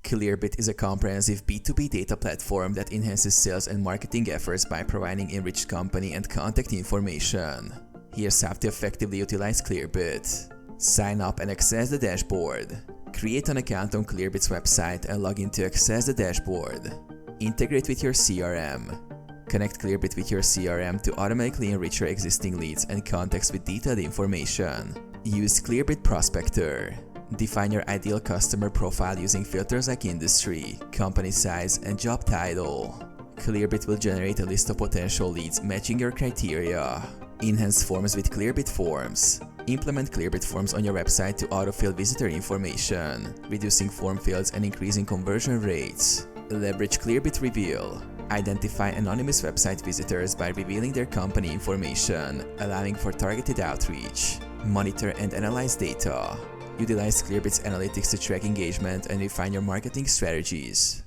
Clearbit is a comprehensive B2B data platform that enhances sales and marketing efforts by providing enriched company and contact information. Here's how to effectively utilize Clearbit. Sign up and access the dashboard. Create an account on Clearbit's website and log in to access the dashboard. Integrate with your CRM. Connect Clearbit with your CRM to automatically enrich your existing leads and contacts with detailed information. Use Clearbit Prospector. Define your ideal customer profile using filters like industry, company size, and job title. Clearbit will generate a list of potential leads matching your criteria. Enhance forms with Clearbit Forms. Implement Clearbit Forms on your website to autofill visitor information, reducing form fields and increasing conversion rates. Leverage Clearbit Reveal. Identify anonymous website visitors by revealing their company information, allowing for targeted outreach. Monitor and analyze data. Utilize Clearbit's analytics to track engagement and refine your marketing strategies.